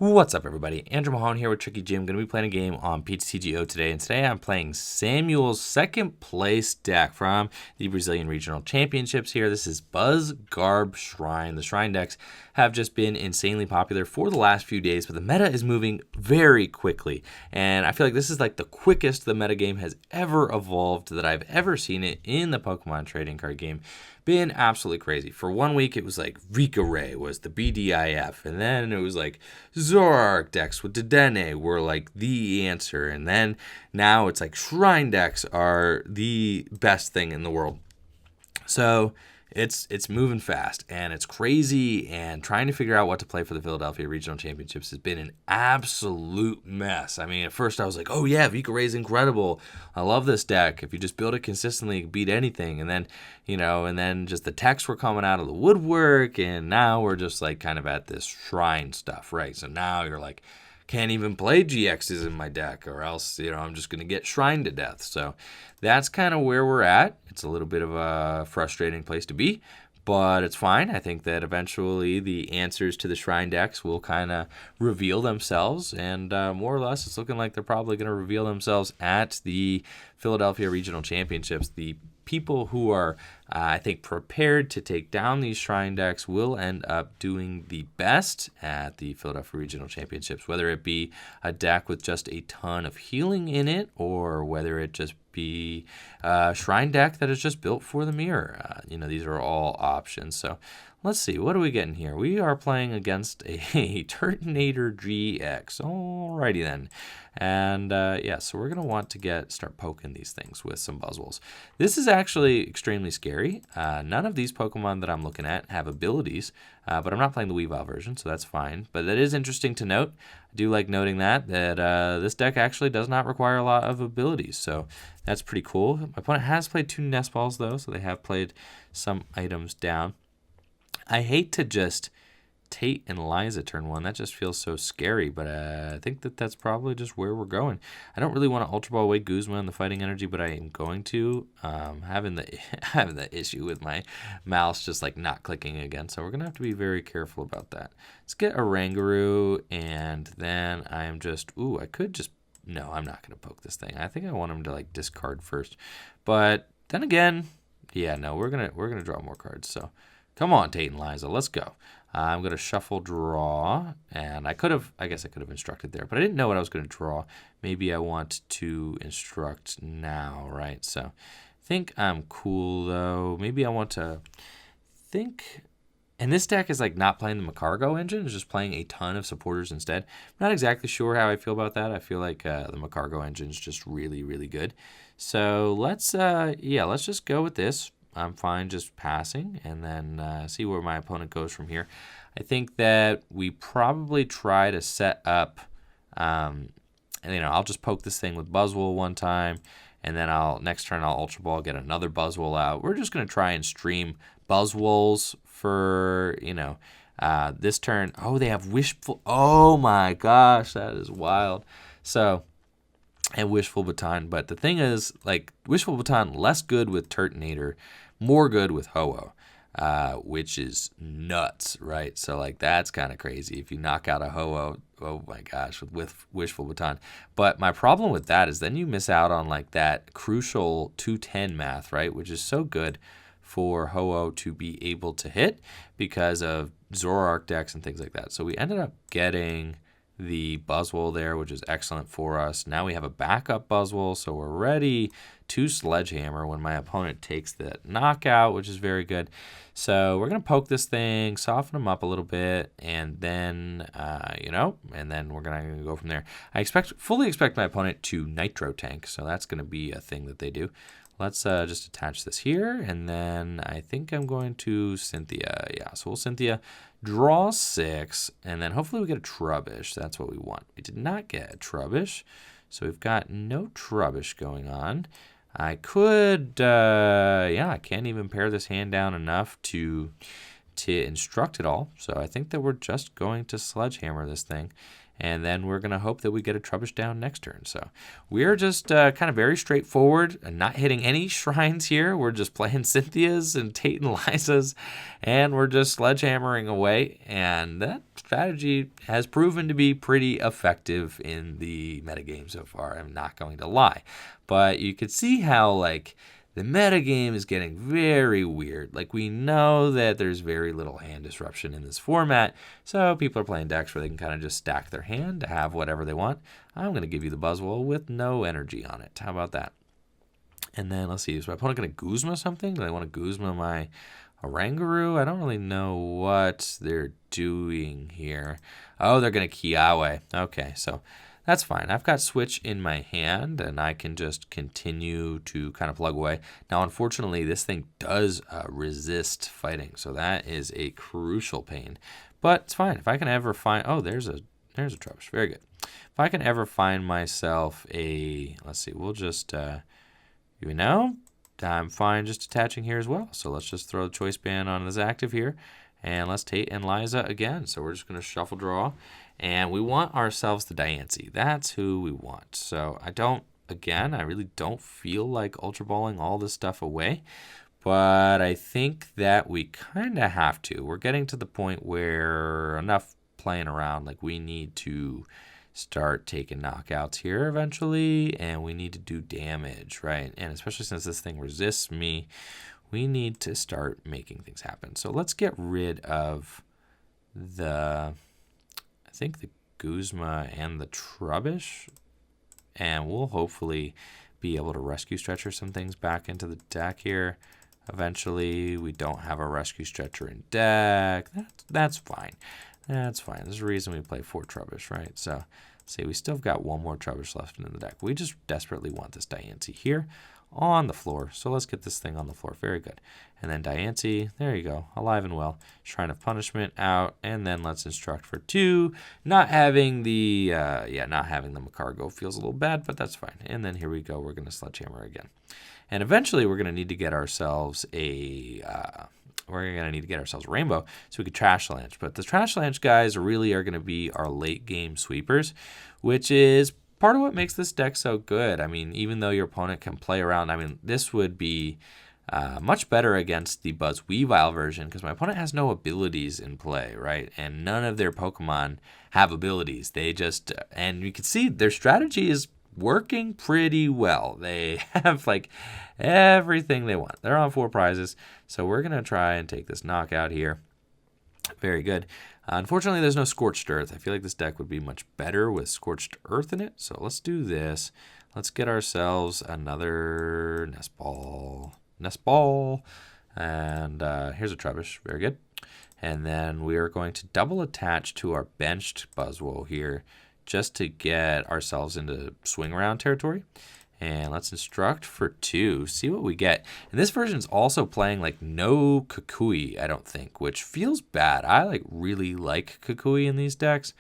What's up, everybody? Andrew Mahone here with Tricky Jim. Going to be playing a game on TCG today, and today I'm playing Samuel's second place deck from the Brazilian Regional Championships here. This is Garb Shrine. The Shrine decks have just been insanely popular for the last few days, but the meta is moving very quickly, and I feel like this is like the quickest the metagame has ever evolved that I've ever seen it in the Pokemon trading card game. Been absolutely crazy. For 1 week, it was like Rika Ray was the BDIF, and then it was like Zoroark decks with Dedenne were like the answer, and then now it's like Shrine decks are the best thing in the world. So it's moving fast, and it's crazy, and trying to figure out what to play for the Philadelphia Regional Championships has been an absolute mess. I mean, at first I was like, oh yeah, Vika Ray's incredible. I love this deck. If you just build it consistently, you can beat anything. And then, and then just the techs were coming out of the woodwork, and now we're just like kind of at this Shrine stuff, right? So now you're like, can't even play GXs in my deck, or else, I'm just going to get Shrine to death. So that's kind of where we're at. It's a little bit of a frustrating place to be, but it's fine. I think that eventually the answers to the Shrine decks will kind of reveal themselves, and more or less it's looking like they're probably going to reveal themselves at the Philadelphia Regional Championships. The people who are, I think, prepared to take down these Shrine decks will end up doing the best at the Philadelphia Regional Championships, whether it be a deck with just a ton of healing in it, or whether it just be a Shrine deck that is just built for the mirror. These are all options. So let's see, what are we getting here? We are playing against a Turtonator GX. Alrighty then. And so we're going to want to start poking these things with some Buzzwoles. This is actually extremely scary. None of these Pokemon that I'm looking at have abilities, but I'm not playing the Weavile version, so that's fine. But that is interesting to note. I do like noting that this deck actually does not require a lot of abilities, so that's pretty cool. My opponent has played 2 Nest Balls, though, so they have played some items down. I hate to just Tate and Liza turn 1. That just feels so scary, but I think that's probably just where we're going. I don't really want to Ultra Ball away Guzma and the Fighting Energy, but I am going to. Having the issue with my mouse just like not clicking again, so we're going to have to be very careful about that. Let's get a Rangaroo, and then I am just, I could just, no, I'm not going to poke this thing. I think I want him to like discard first, but then again, yeah, no, we're gonna draw more cards, so come on, Tate and Liza, let's go. I'm going to shuffle draw, and I guess I could have instructed there, but I didn't know what I was going to draw. Maybe I want to instruct now, right? So I think I'm cool, though. Maybe I want to think, and this deck is like not playing the Macargo engine, it's just playing a ton of supporters instead. I'm not exactly sure how I feel about that. I feel like the Macargo engine is just really, really good. So let's just go with this. I'm fine just passing, and then see where my opponent goes from here. I think that we probably try to set up, I'll just poke this thing with Buzzwole one time, and then next turn I'll Ultra Ball, get another Buzzwole out. We're just going to try and stream Buzzwoles for, this turn. Oh, they have Wishful. Oh my gosh, that is wild. So, and Wishful Baton, but the thing is, like, Wishful Baton, less good with Turtonator, more good with Ho-Oh, which is nuts, right? So, like, that's kind of crazy. If you knock out a Ho-Oh, oh my gosh, with Wishful Baton. But my problem with that is then you miss out on, like, that crucial 210 math, right? Which is so good for Ho-Oh to be able to hit because of Zoroark decks and things like that. So we ended up getting the Buzzwole there, which is excellent for us. Now we have a backup Buzzwole, so we're ready to Sledgehammer when my opponent takes the knockout, which is very good. So we're going to poke this thing, soften him up a little bit, and then, and then we're going to go from there. I fully expect my opponent to Nitro Tank, so that's going to be a thing that they do. Let's just attach this here, and then I think I'm going to Cynthia. Yeah, so we'll Cynthia, draw 6, and then hopefully we get a Trubbish. That's what we want. We did not get a Trubbish, so we've got no Trubbish going on. I could, I can't even pare this hand down enough to to instruct it all. So I think that we're just going to Sledgehammer this thing. And then we're going to hope that we get a Trubbish down next turn. So we're just kind of very straightforward and not hitting any shrines here. We're just playing Cynthia's and Tate and Liza's, and we're just sledgehammering away. And that strategy has proven to be pretty effective in the metagame so far. I'm not going to lie. But you could see how, like, the metagame is getting very weird. Like, we know that there's very little hand disruption in this format, so people are playing decks where they can kind of just stack their hand to have whatever they want. I'm going to give you the Buzzwole with no energy on it. How about that? And then, let's see, is my opponent going to Guzma something? Do they want to Guzma my Oranguru? I don't really know what they're doing here. Oh, they're going to Kiawe. Okay, so that's fine. I've got Switch in my hand, and I can just continue to kind of plug away. Now, unfortunately, this thing does resist fighting, so that is a crucial pain. But it's fine. If I can ever find... Oh, there's a Trubbish. Very good. If I can ever find myself a... Let's see. We'll just... I'm fine just attaching here as well. So let's just throw the Choice Band on this active here. And let's Tate and Liza again. So we're just going to shuffle draw. And we want ourselves the Diancie. That's who we want. So I really don't feel like Ultra Balling all this stuff away. But I think that we kind of have to. We're getting to the point where enough playing around. Like, we need to start taking knockouts here eventually. And we need to do damage, right? And especially since this thing resists me, we need to start making things happen. So let's get rid of the Guzma and the Trubbish, and we'll hopefully be able to Rescue Stretcher some things back into the deck here. Eventually, we don't have a Rescue Stretcher in deck. That's fine. That's fine. There's a reason we play 4 Trubbish, right? So, see, we still got one more Trubbish left in the deck. We just desperately want this Diancie here on the floor. So let's get this thing on the floor. Very good. And then Diancie, there you go, alive and well. Shrine of Punishment out, and then let's instruct for 2. Not having the Macargo feels a little bad, but that's fine. And then here we go. We're going to Sledgehammer again. And eventually we're going to need to get ourselves a Rainbow so we could Trash Lanch. But the Trash Lanch guys really are going to be our late game sweepers, which is part of what makes this deck so good. I mean, even though your opponent can play around, I mean, this would be much better against the Buzzweavile version because my opponent has no abilities in play, right? And none of their Pokemon have abilities. They just, and you can see their strategy is working pretty well. They have like everything they want. They're on 4 prizes. So we're going to try and take this knockout here. Very good. Unfortunately, there's no Scorched Earth. I feel like this deck would be much better with Scorched Earth in it. So let's do this. Let's get ourselves another Nest Ball. And here's a Trubbish. Very good. And then we are going to double attach to our benched Buzzwole here just to get ourselves into swing around territory. And let's instruct for 2. See what we get. And this version is also playing like no Kukui, I don't think, which feels bad. I really like Kukui in these decks.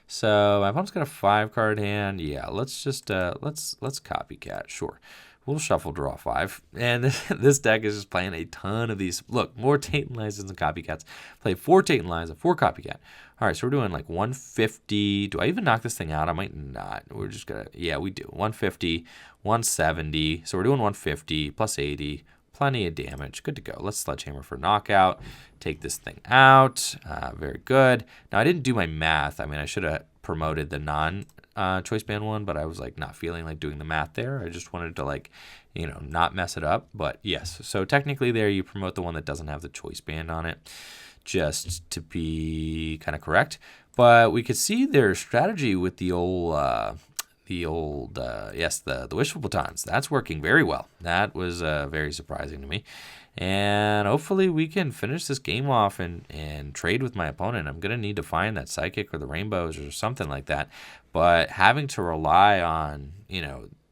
So my opponent's got a 5-card hand. Yeah, let's just let's copycat. Sure. We'll shuffle draw 5. And this deck is just playing a ton of these. Look, more Tate and Liza's and copycats. Play 4 Tate and Liza, 4 copycat. All right, so we're doing like 150. Do I even knock this thing out? I might not. We're just going to, yeah, we do. 150, 170. So we're doing 150 plus 80. Plenty of damage. Good to go. Let's Sledgehammer for knockout. Take this thing out. Very good. Now, I didn't do my math. I mean, I should have promoted the non-choice band one, but I was like not feeling like doing the math there. I just wanted to not mess it up. But yes, so technically there you promote the one that doesn't have the choice band on it, just to be kind of correct. But we could see their strategy with the wishful batons. That's working very well. That was very surprising to me. And hopefully we can finish this game off and trade with my opponent. I'm going to need to find that Psychic or the Rainbows or something like that. But having to rely on,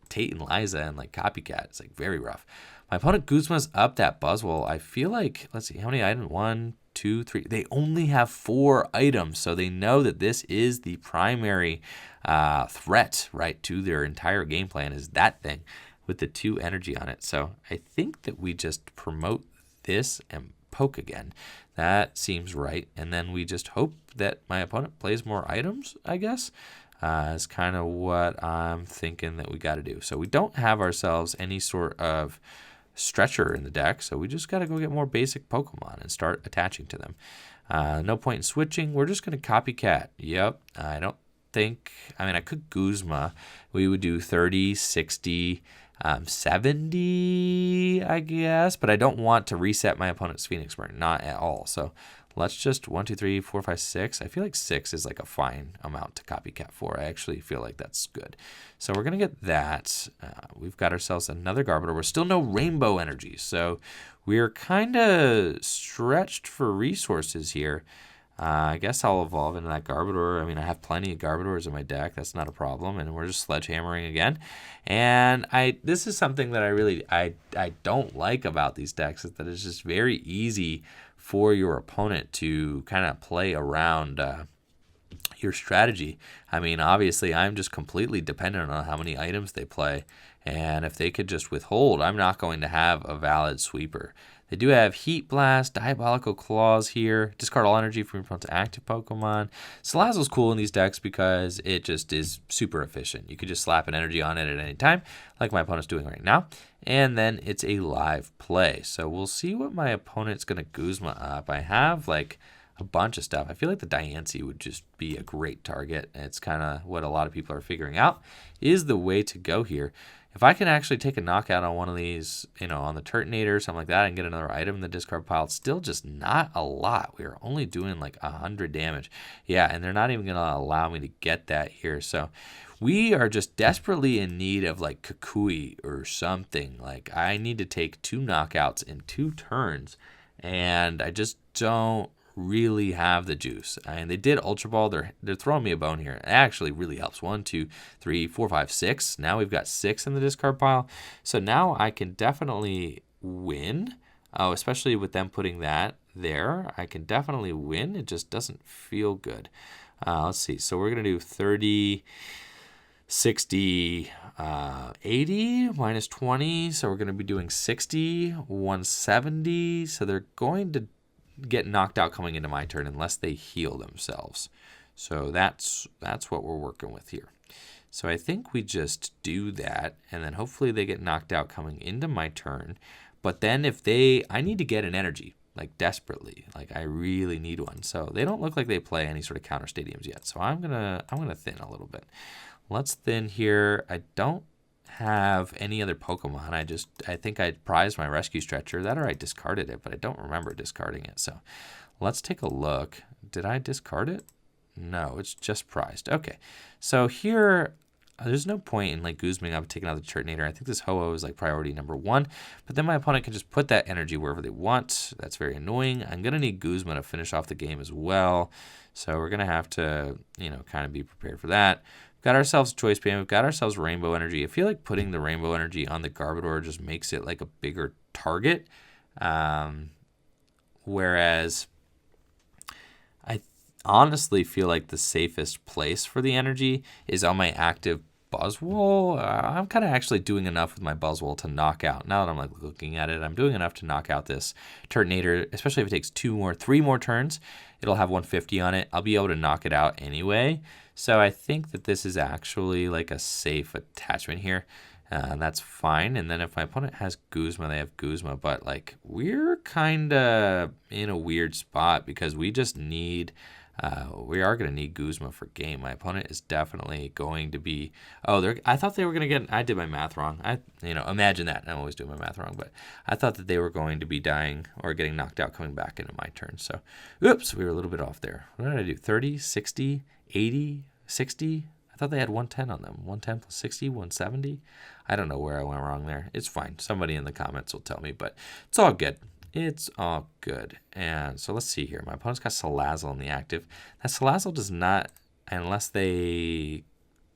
Tate and Liza and copycat, it's very rough. My opponent Guzma's up that Buzzwole. I feel like, let's see, how many items? 1, 2, 3. They only have 4 items, so they know that this is the primary threat, right, to their entire game plan is that thing with the 2 energy on it. So I think that we just promote this and poke again. That seems right. And then we just hope that my opponent plays more items, I guess, is kind of what I'm thinking that we got to do. So we don't have ourselves any sort of stretcher in the deck, so we just got to go get more basic Pokemon and start attaching to them. No point in switching. We're just going to copycat. Yep. I don't think, I mean, I could Guzma. We would do 30, 60, 70, I guess, but I don't want to reset my opponent's Phoenix Burn, not at all. So let's just 1, 2, 3, 4, 5, 6. I feel like 6 is like a fine amount to copycat for. I actually feel like that's good. So we're going to get that. We've got ourselves another Garbodor. We're still no rainbow energy, so we're kind of stretched for resources here. I guess I'll evolve into that Garbodor. I mean, I have plenty of Garbodors in my deck. That's not a problem. And we're just sledgehammering again. And this is something that I don't like about these decks, is that it's just very easy for your opponent to kind of play around your strategy. I mean, obviously, I'm just completely dependent on how many items they play. And if they could just withhold, I'm not going to have a valid sweeper. They do have Heat Blast, Diabolical Claws here. Discard all energy from your opponent's active Pokemon. Salazzle's cool in these decks because it just is super efficient. You could just slap an energy on it at any time, like my opponent's doing right now. And then it's a live play. So we'll see what my opponent's going to Guzma up. I have like a bunch of stuff. I feel like the Diancie would just be a great target. It's kind of what a lot of people are figuring out is the way to go here. If I can actually take a knockout on one of these, on the Turtonator or something like that and get another item in the discard pile, it's still just not a lot. We're only doing like 100 damage. Yeah, and they're not even going to allow me to get that here. So we are just desperately in need of like Kukui or something. Like I need to take 2 knockouts in 2 turns, and I just don't really have the juice. And they did Ultra Ball. They're throwing me a bone here. It actually really helps. 1, 2, 3, 4, 5, 6. Now we've got 6 in the discard pile. So now I can definitely win. Oh, especially with them putting that there. I can definitely win. It just doesn't feel good. Let's see. So we're going to do 30, 60, 80, minus 20. So we're going to be doing 60, 170. So they're going to get knocked out coming into my turn unless they heal themselves. So that's what we're working with here. So I think we just do that, and then hopefully they get knocked out coming into my turn. But then I need to get an energy, like desperately. Like I really need one. So they don't look like they play any sort of counter stadiums yet. So I'm gonna thin a little bit. Let's thin here. I don't have any other Pokemon. I think I prized my Rescue Stretcher. That or I discarded it, but I don't remember discarding it. So let's take a look. Did I discard it? No, it's just prized. Okay. So here, there's no point in like Guzming up and taking out the Turtonator. I think this Ho-Oh is like priority number 1, but then my opponent can just put that energy wherever they want. That's very annoying. I'm going to need Guzma to finish off the game as well. So we're going to have to, kind of be prepared for that. Got ourselves Choice Band. We've got ourselves Rainbow Energy. I feel like putting the Rainbow Energy on the Garbodor just makes it like a bigger target. Whereas I honestly feel like the safest place for the energy is on my active Buzzwole. I'm kind of actually doing enough with my Buzzwole to knock out. Now that I'm like looking at it, I'm doing enough to knock out this Turtonator, especially if it takes 3 more turns. It'll have 150 on it. I'll be able to knock it out anyway. So I think that this is actually like a safe attachment here. That's fine. And then if my opponent has Guzma, they have Guzma. But like we're kind of in a weird spot because we just need... we are going to need Guzma for game. My opponent is definitely going to be... I thought they were going to get... I did my math wrong. Imagine that. I'm always doing my math wrong. But I thought that they were going to be dying or getting knocked out coming back into my turn. So, oops, we were a little bit off there. What did I do? 30, 60, 80, 60? I thought they had 110 on them. 110 plus 60, 170? I don't know where I went wrong there. It's fine. Somebody in the comments will tell me. But it's all good. It's all good. And so let's see here. My opponent's got Salazzle in the active. That Salazzle does not, unless they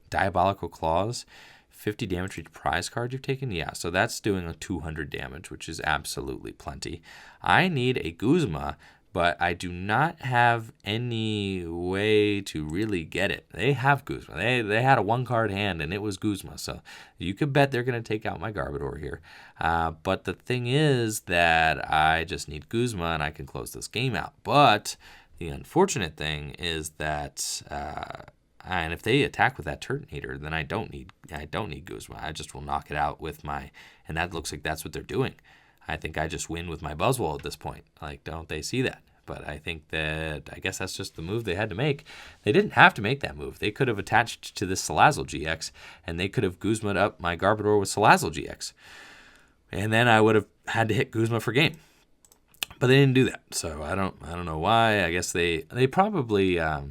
Diabolical Claws, 50 damage for each prize card you've taken. Yeah, so that's doing a 200 damage, which is absolutely plenty. I need a Guzma, but I do not have any way to really get it. They have Guzma. They had a 1-card hand, and it was Guzma. So you could bet they're going to take out my Garbodor here. But the thing is that I just need Guzma, and I can close this game out. But the unfortunate thing is that, and if they attack with that Turtonator, then I don't need Guzma. I just will knock it out with my, and that looks like that's what they're doing. I think I just win with my Buzzwole at this point. Like, don't they see that? But I think that, I guess that's just the move they had to make. They didn't have to make that move. They could have attached to this Salazzle GX, and they could have Guzma'd up my Garbodor with Salazzle GX. And then I would have had to hit Guzma for game. But they didn't do that. So I don't know why. I guess they probably, I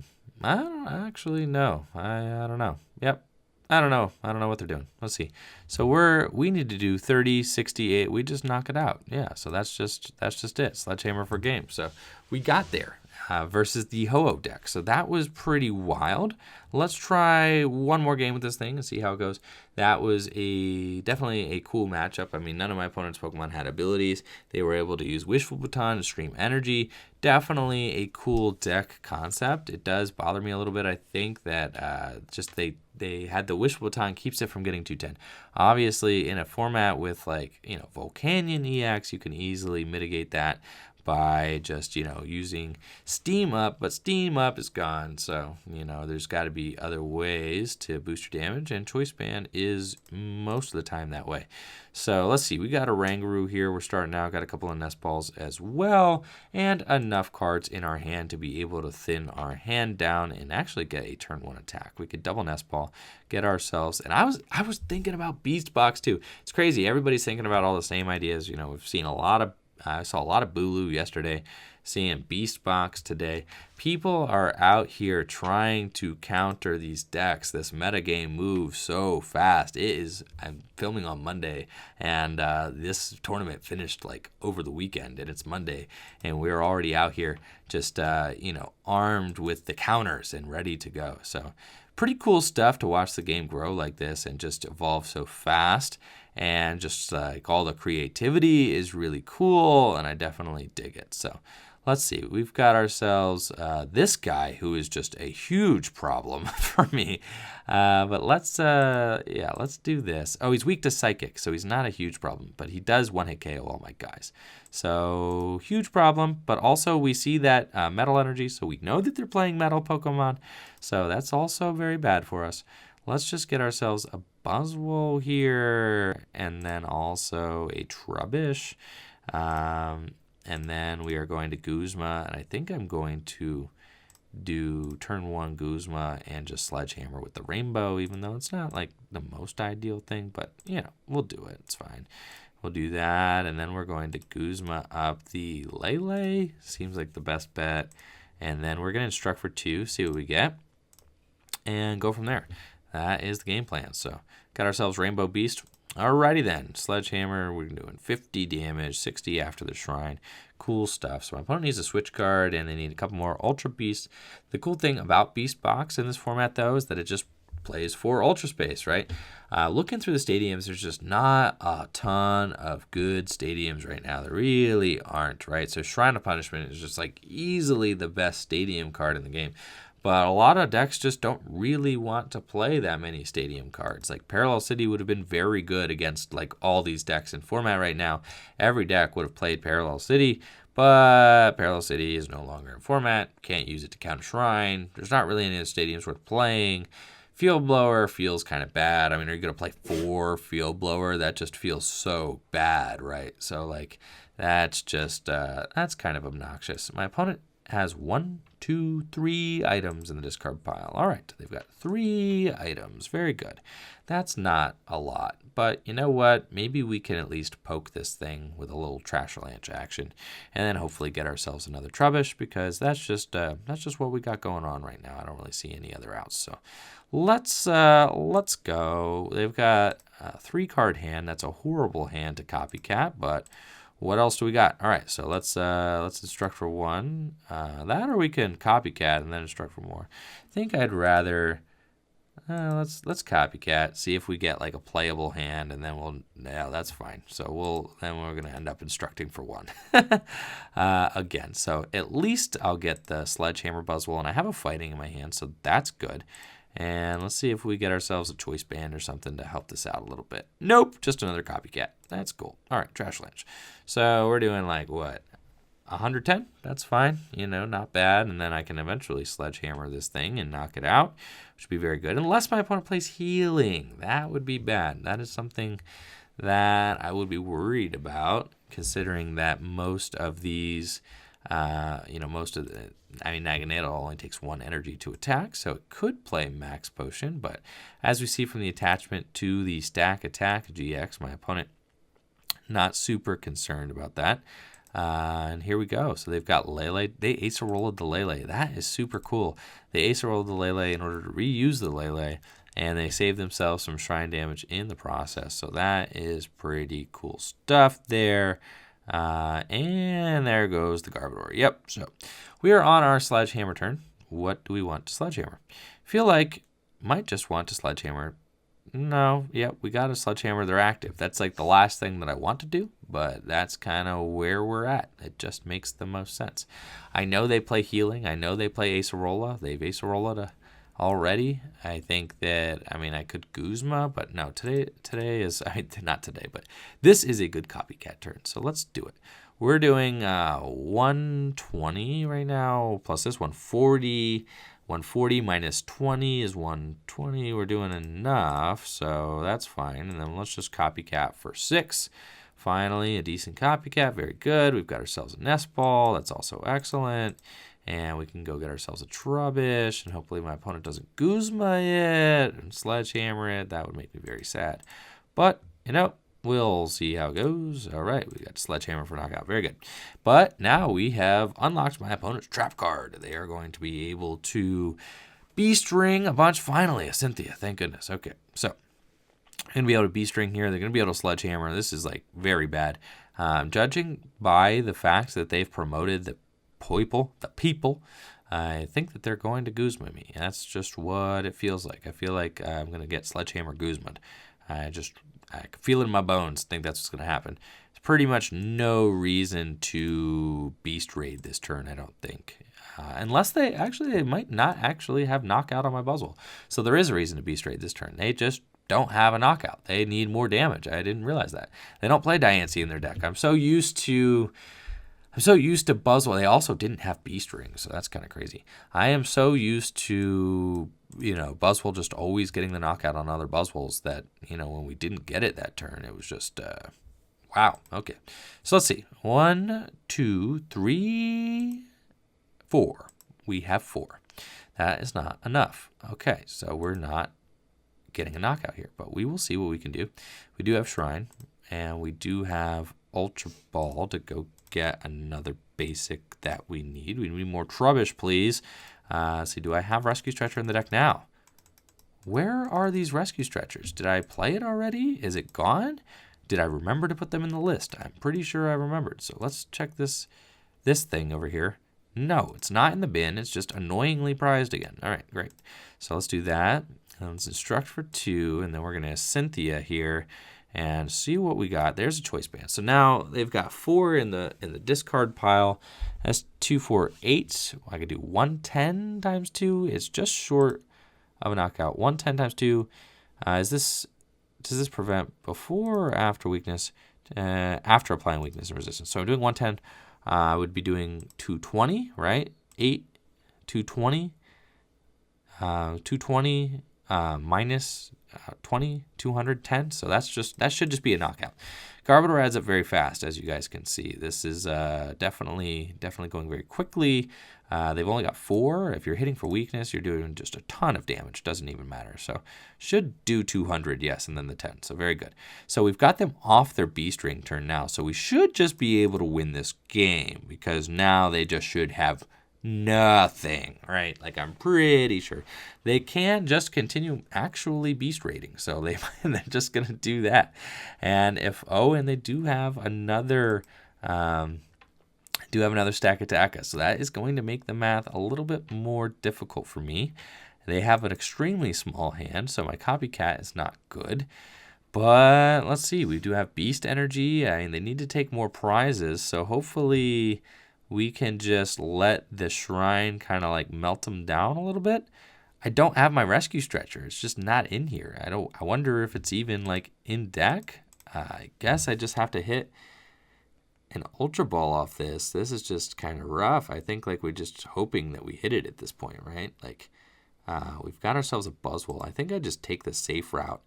don't actually know. I don't know. Yep. I don't know what they're doing. Let's see. So we need to do 30, 68. We just knock it out. Yeah, so that's just it. Sledgehammer for game. So we got there versus the Ho-Oh deck. So that was pretty wild. Let's try one more game with this thing and see how it goes. That was definitely a cool matchup. I mean, none of my opponent's Pokemon had abilities. They were able to use Wishful Baton to stream energy. Definitely a cool deck concept. It does bother me a little bit. I think that just they had the Wishful Baton keeps it from getting 210. Obviously, in a format with Volcanion EX, you can easily mitigate that by just, using Steam Up, but Steam Up is gone. So, there's got to be other ways to boost your damage, and Choice Band is most of the time that way. So let's see, we got a Rangaroo here. We're starting out, got a couple of Nest Balls as well, and enough cards in our hand to be able to thin our hand down and actually get a turn 1 attack. We could double Nest Ball, get ourselves, and I was thinking about Beast Box too. It's crazy, everybody's thinking about all the same ideas. We've seen I saw a lot of Bulu yesterday, seeing Beast Box today. People are out here trying to counter these decks. This metagame moves so fast. I'm filming on Monday, and this tournament finished over the weekend, and it's Monday, and we're already out here just, armed with the counters and ready to go. So pretty cool stuff to watch the game grow like this and just evolve so fast. And just all the creativity is really cool, and I definitely dig it. So let's see. We've got ourselves this guy who is just a huge problem for me. But let's do this. Oh, he's weak to Psychic, so he's not a huge problem. But he does one-hit KO all my guys. So huge problem. But also we see that Metal Energy, so we know that they're playing Metal Pokemon. So that's also very bad for us. Let's just get ourselves a Buzzwole here, and then also a Trubbish. And then we are going to Guzma, and I think I'm going to do turn 1 Guzma and just Sledgehammer with the Rainbow, even though it's not the most ideal thing, but we'll do it. It's fine. We'll do that, and then we're going to Guzma up the Lele. Seems like the best bet. And then we're going to instruct for 2, see what we get, and go from there. That is the game plan. So got ourselves Rainbow Beast. Alrighty then. Sledgehammer, we're doing 50 damage, 60 after the Shrine. Cool stuff. So my opponent needs a switch card, and they need a couple more Ultra Beasts. The cool thing about Beast Box in this format, though, is that it just plays for Ultra Space, right? Looking through the stadiums, there's just not a ton of good stadiums right now. There really aren't, right? So Shrine of Punishment is just easily the best stadium card in the game. But a lot of decks just don't really want to play that many stadium cards. Parallel City would have been very good against all these decks in format right now. Every deck would have played Parallel City, but Parallel City is no longer in format. Can't use it to counter Shrine. There's not really any of the stadiums worth playing. Field Blower feels kind of bad. I mean, are you going to play 4 Field Blower? That just feels so bad, right? So that's just, that's kind of obnoxious. My opponent has 1, 2, 3 items in the discard pile. All right, they've got 3 items. Very good. That's not a lot, but you know what? Maybe we can at least poke this thing with a little Trashalanche action, and then hopefully get ourselves another Trubbish, because that's just what we got going on right now. I don't really see any other outs. So let's go. They've got a 3-card hand. That's a horrible hand to copycat, but what else do we got? All right, so let's instruct for 1. That, or we can copycat and then instruct for more. I think I'd rather let's copycat, see if we get like a playable hand, and then yeah, that's fine. So then we're gonna end up instructing for one again. So at least I'll get the Sledgehammer Buzzwole, and I have a fighting in my hand, so that's good. And let's see if we get ourselves a choice band or something to help this out a little bit. Nope, just another copycat. That's cool. All right, Trash Lunch. So we're doing like what? 110, that's fine, not bad. And then I can eventually Sledgehammer this thing and knock it out, which would be very good. Unless my opponent plays Healing, that would be bad. That is something that I would be worried about, considering that most of these, Naganadel only takes 1 energy to attack, so it could play Max Potion. But as we see from the attachment to the Stack Attack GX, my opponent not super concerned about that. And here we go. So they've got Lele. They Acerolled the Lele. That is super cool. They Acerolled the Lele in order to reuse the Lele, and they saved themselves some shrine damage in the process. So that is pretty cool stuff there. And there goes the Garbodor. Yep. So we are on our Sledgehammer turn. What do we want to Sledgehammer? Feel like might just want to Sledgehammer. No, yep, we got a Sledgehammer. They're active. That's like the last thing that I want to do, but that's kind of where we're at. It just makes the most sense. I know they play Healing. I know they play Acerola. They've Acerola already. I think that, I could Guzma, but no, today is, not today, but this is a good copycat turn, so let's do it. We're doing 120 right now, plus this 140. 140 minus 20 is 120. We're doing enough, so that's fine. And then let's just copycat for 6. Finally, a decent copycat. Very good. We've got ourselves a Nest Ball. That's also excellent. And we can go get ourselves a Trubbish, and hopefully my opponent doesn't Guzma it and Sledgehammer it. That would make me very sad. But, we'll see how it goes. All right, we got Sledgehammer for knockout. Very good. But now we have unlocked my opponent's trap card. They are going to be able to Beast Ring a bunch. Finally, a Cynthia. Thank goodness. Okay, so going to be able to Beast Ring here. They're going to be able to Sledgehammer. This is like very bad. Judging by the fact that they've promoted the people, I think that they're going to Guzma me. That's just what it feels like. I feel like I'm going to get Sledgehammer Guzman. I can feel it in my bones. Think that's what's going to happen. There's pretty much no reason to Beast Raid this turn, I don't think. Unless they might not actually have knockout on my Buzzwole. So there is a reason to Beast Raid this turn. They just don't have a knockout. They need more damage. I didn't realize that. They don't play Diancie in their deck. I'm so used to Buzzwole. They also didn't have Beast Ring, so that's kind of crazy. I am so used to Buzzwole just always getting the knockout on other Buzzwoles that, when we didn't get it that turn, it was just, wow. Okay. So let's see. 1, 2, 3, 4. We have 4. That is not enough. Okay. So we're not getting a knockout here, but we will see what we can do. We do have Shrine, and we do have Ultra Ball to go get another basic that we need. We need more Trubbish, please. Let's see, do I have Rescue Stretcher in the deck now? Where are these Rescue Stretchers? Did I play it already? Is it gone? Did I remember to put them in the list? I'm pretty sure I remembered. So let's check this thing over here. No, it's not in the bin. It's just annoyingly prized again. All right, great. So let's do that. And let's instruct for 2, and then we're going to Cynthia here and see what we got. There's a choice band. So now they've got 4 in the discard pile. That's 2, 4, 8. I could do 110 times 2. It's just short of a knockout. 110 times 2. Does this prevent before or after weakness? After applying weakness and resistance. So I'm doing 110. I would be doing 220, right? 8, 220. 220 minus 20, 210. So that should just be a knockout. Garbodor adds up very fast, as you guys can see. This is definitely going very quickly. They've only got 4. If you're hitting for weakness, you're doing just a ton of damage. Doesn't even matter. So should do 200, yes, and then the 10. So very good. So we've got them off their Beast Ring turn now. So we should just be able to win this game because now they just should have nothing, right? Like I'm pretty sure they can just continue actually Beast Raiding. So they're just going to do that. And and they do have another Stack Attack. So that is going to make the math a little bit more difficult for me. They have an extremely small hand, so my copycat is not good. But let's see, we do have Beast Energy. I mean, they need to take more prizes, so hopefully we can just let the Shrine kind of like melt them down a little bit. I don't have my Rescue Stretcher. It's just not in here. I wonder if it's even like in deck. I guess I just have to hit an Ultra Ball off this. This is just kind of rough. I think like we're just hoping that we hit it at this point, right? Like we've got ourselves a Buzzwole. I think I just take the safe route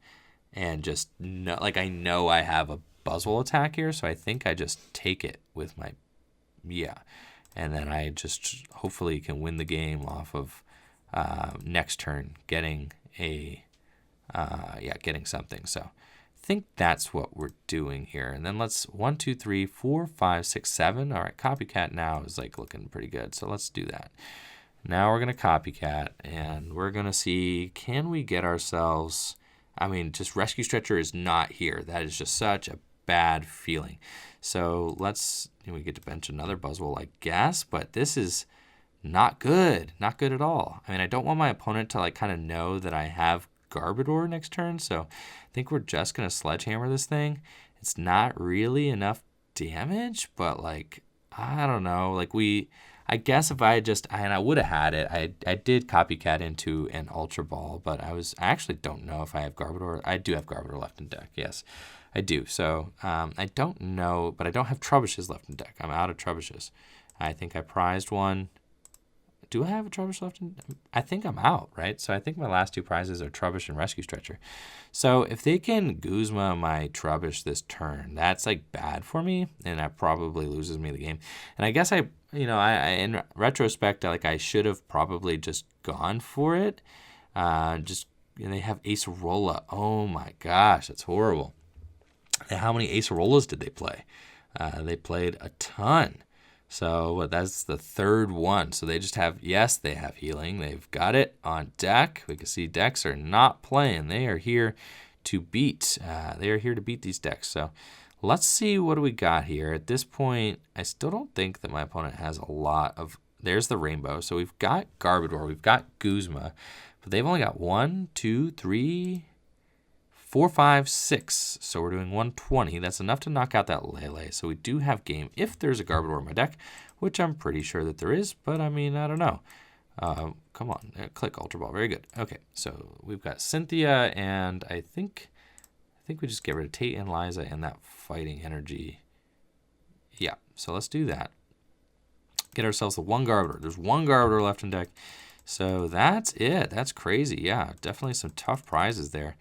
and just know, like I know I have a Buzzwole attack here, so I think I just take it with my, and then I just hopefully can win the game off of next turn getting a, getting something. So I think that's what we're doing here. And then let's 1, 2, 3, 4, 5, 6, 7. All right, copycat now is like looking pretty good. So let's do that. Now we're gonna copycat and we're gonna see, can we get ourselves, I mean, just Rescue Stretcher is not here. That is just such a bad feeling. So we get to bench another Buzzwole, I guess, but this is not good. Not good at all. I mean, I don't want my opponent to like kind of know that I have Garbodor next turn, so I think we're just going to Sledgehammer this thing. It's not really enough damage, but like, I don't know. Like I guess if I had and I would have had it, I did copycat into an Ultra Ball, but I actually don't know if I have Garbodor. I do have Garbodor left in deck, yes, I do. So I don't know, but I don't have Trubbishes left in deck. I'm out of Trubbishes. I think I prized one. Do I have a Trubbish left? I think I'm out, right? So I think my last two prizes are Trubbish and Rescue Stretcher. So if they can Guzma my Trubbish this turn, that's like bad for me, and that probably loses me the game. And I guess I in retrospect, like I should have probably just gone for it. They have Acerola. Oh my gosh, that's horrible. And how many Acerolas did they play? They played a ton. So that's the third one. So they just have, yes, they have healing. They've got it on deck. We can see decks are not playing. They are here to beat. They are here to beat these decks. So let's see what do we got here. At this point, I still don't think that my opponent has a lot of, there's the rainbow. So we've got Garbodor, we've got Guzma, but they've only got 1, 2, 3, 4, 5, 6. So we're doing 120. That's enough to knock out that Lele. So we do have game if there's a Garbodor in my deck, which I'm pretty sure that there is, but I mean, I don't know. Come on, click Ultra Ball. Very good. Okay, so we've got Cynthia, and I think we just get rid of Tate and Liza and that fighting energy. Yeah, so let's do that. Get ourselves the one Garbodor. There's one Garbodor left in deck. So that's it. That's crazy. Yeah, definitely some tough prizes there.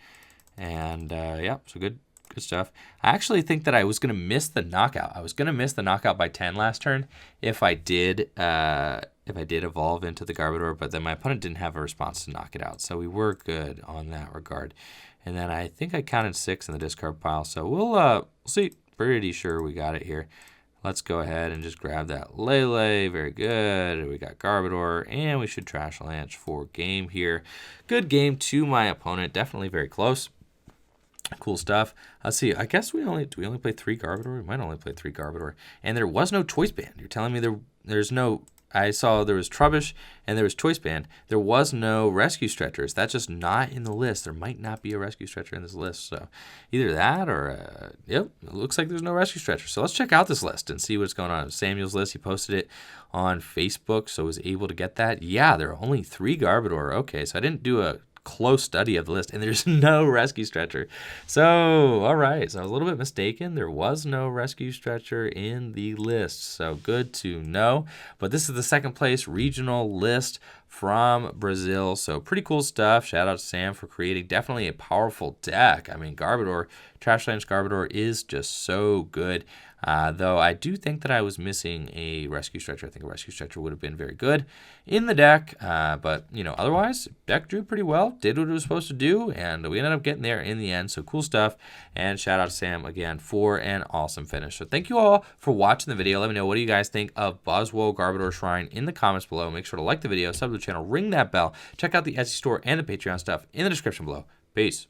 And so good stuff. I actually think that I was going to miss the knockout. I was going to miss the knockout by 10 last turn if I did evolve into the Garbodor, but then my opponent didn't have a response to knock it out. So we were good on that regard. And then I think I counted 6 in the discard pile. So we'll see. Pretty sure we got it here. Let's go ahead and just grab that Lele. Very good. We got Garbodor, and we should Trash Lance for game here. Good game to my opponent. Definitely very close. Cool stuff. Let's see. I guess do we only play 3 Garbodor? We might only play 3 Garbodor. And there was no Choice Band. You're telling me there's no... I saw there was Trubbish and there was Choice Band. There was no Rescue Stretchers. That's just not in the list. There might not be a Rescue Stretcher in this list. So either that or, it looks like there's no Rescue Stretcher. So let's check out this list and see what's going on. Samuel's list, he posted it on Facebook, so was able to get that. Yeah, there are only 3 Garbodor. Okay, so I didn't do a close study of the list, and there's no Rescue Stretcher. So, all right, so I was a little bit mistaken. There was no Rescue Stretcher in the list, so good to know. But this is the second place regional list from Brazil, so pretty cool stuff. Shout out to Sam for creating definitely a powerful deck. I mean, Garbodor, Trashlands Garbodor is just so good. Though I do think that I was missing a Rescue Stretcher. I think a Rescue Stretcher would have been very good in the deck. But, otherwise, deck drew pretty well, did what it was supposed to do, and we ended up getting there in the end. So cool stuff. And shout out to Sam again for an awesome finish. So thank you all for watching the video. Let me know, what do you guys think of Buzzwole Garbodor Shrine in the comments below. Make sure to like the video, sub to the channel, ring that bell. Check out the Etsy store and the Patreon stuff in the description below. Peace.